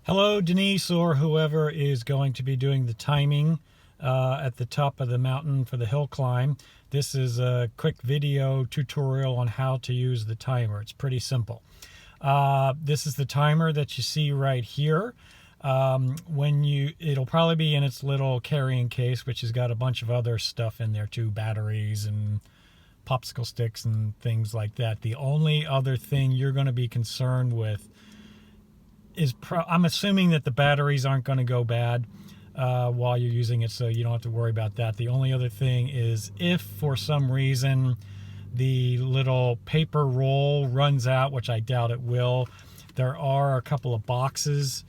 Hello, Denise, or whoever is going to be doing the timing at the top of the mountain for the hill climb. This is a quick video tutorial on how to use the timer. It's pretty simple. This is the timer that you see right here. It'll probably be in its little carrying case, which has got a bunch of other stuff in there too, batteries and popsicle sticks and things like that. The only other thing you're going to be concerned with is I'm assuming that the batteries aren't going to go bad while you're using it, so you don't have to worry about that. The only other thing is if for some reason the little paper roll runs out, which I doubt it will, there are a couple of boxes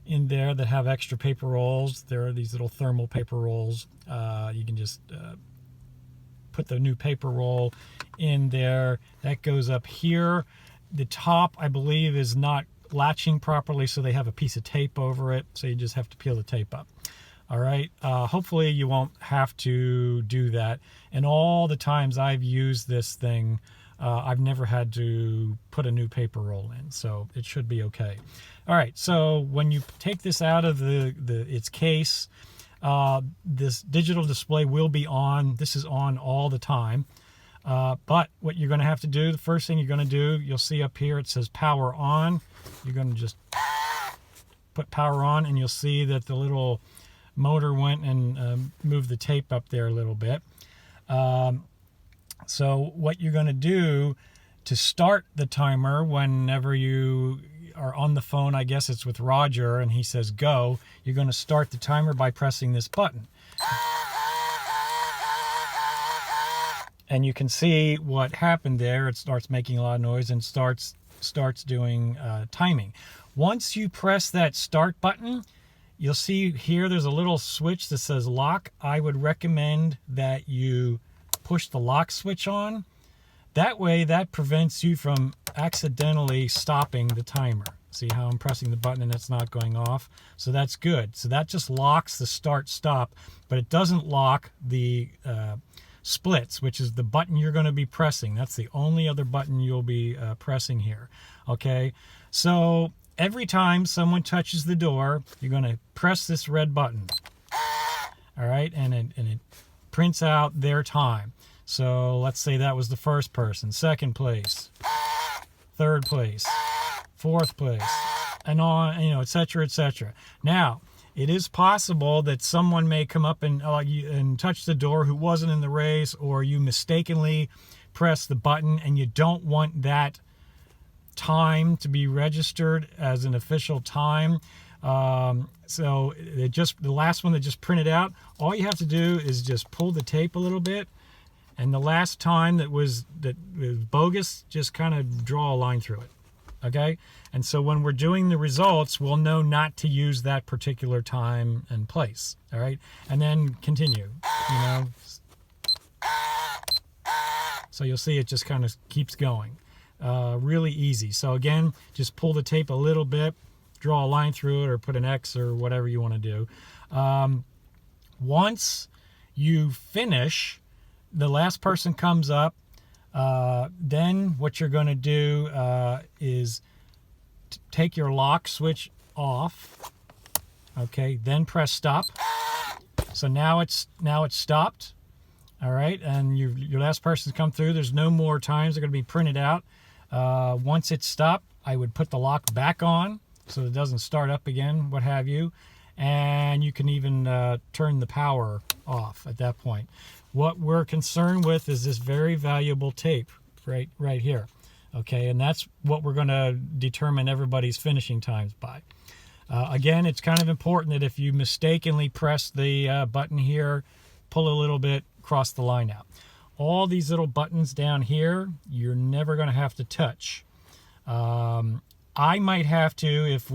in there that have extra paper rolls. There are these little thermal paper rolls. You can just put the new paper roll in there. That goes up here. The top, I believe, is not latching properly, so they have a piece of tape over it, so you just have to peel the tape up. All right, hopefully you won't have to do that. And all the times I've used this thing, I've never had to put a new paper roll in, so it should be okay. All right, so when you take this out of its case, this digital display will be on. This is on all the time. But what you're going to have to do, the first thing you're going to do, you'll see up here it says power on. You're going to just put power on, and you'll see that the little motor went and moved the tape up there a little bit. So what you're going to do to start the timer whenever you are on the phone, I guess it's with Roger, and he says go, you're going to start the timer by pressing this button. And you can see what happened there. It starts making a lot of noise and starts doing timing. Once you press that start button, you'll see here there's a little switch that says lock. I would recommend that you push the lock switch on. That way, that prevents you from accidentally stopping the timer. See how I'm pressing the button and it's not going off? So that's good. So that just locks the start stop, but it doesn't lock the splits, which is the button you're going to be pressing. That's the only other button you'll be pressing here. Okay, so every time someone touches the door, you're going to press this red button. All right, and it prints out their time. So let's say that was the first person, second place, third place, fourth place, and on, etc., etc. Now, it is possible that someone may come up and touch the door who wasn't in the race, or you mistakenly press the button and you don't want that time to be registered as an official time. So the last one that just printed out, all you have to do is just pull the tape a little bit, and the last time that was bogus, just kind of draw a line through it. Okay, and so when we're doing the results, we'll know not to use that particular time and place. All right, and then continue. So you'll see it just kind of keeps going. Really easy. So again, just pull the tape a little bit, draw a line through it, or put an X or whatever you want to do. Once you finish, the last person comes up. Then what you're going to do is take your lock switch off. Okay, then press stop. So now it's stopped. All right, and your last person's come through. There's no more times. They're going to be printed out. Once it's stopped, I would put the lock back on so it doesn't start up again, what have you. And you can even turn the power off at that point. What we're concerned with is this very valuable tape right here. Okay, and that's what we're going to determine everybody's finishing times by. Again, it's kind of important that if you mistakenly press the button here, pull a little bit, cross the line out. All these little buttons down here, you're never going to have to touch. I might have to if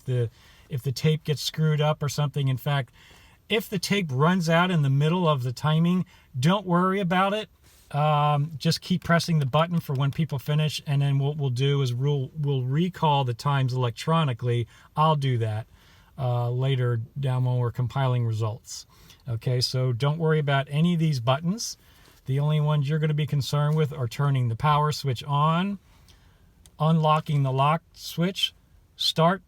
the tape gets screwed up or something. In fact, if the tape runs out in the middle of the timing, don't worry about it. Just keep pressing the button for when people finish, and then what we'll do is we'll recall the times electronically. I'll do that later down when we're compiling results. Okay, so don't worry about any of these buttons. The only ones you're going to be concerned with are turning the power switch on, unlocking the lock switch, start,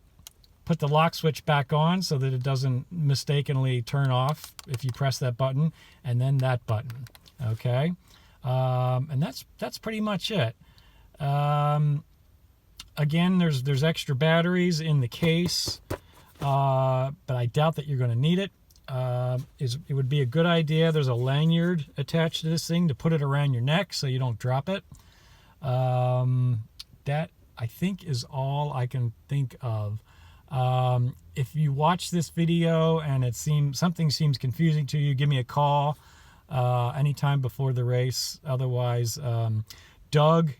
put the lock switch back on so that it doesn't mistakenly turn off if you press that button, and then that button. Okay, and that's pretty much it. Again, there's extra batteries in the case, but I doubt that you're going to need it. It would be a good idea. There's a lanyard attached to this thing to put it around your neck so you don't drop it. That, I think, is all I can think of. If you watch this video and something seems confusing to you, give me a call anytime before the race. Otherwise, Doug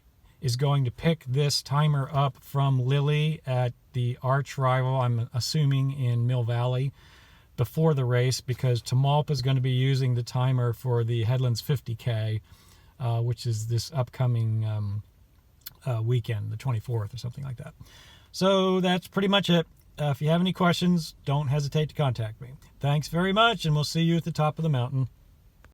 is going to pick this timer up from Lily at the arch rival, I'm assuming in Mill Valley, before the race, because Tamalpa is going to be using the timer for the Headlands 50K, which is this upcoming weekend, the 24th or something like that. So that's pretty much it. If you have any questions, don't hesitate to contact me. Thanks very much, and we'll see you at the top of the mountain.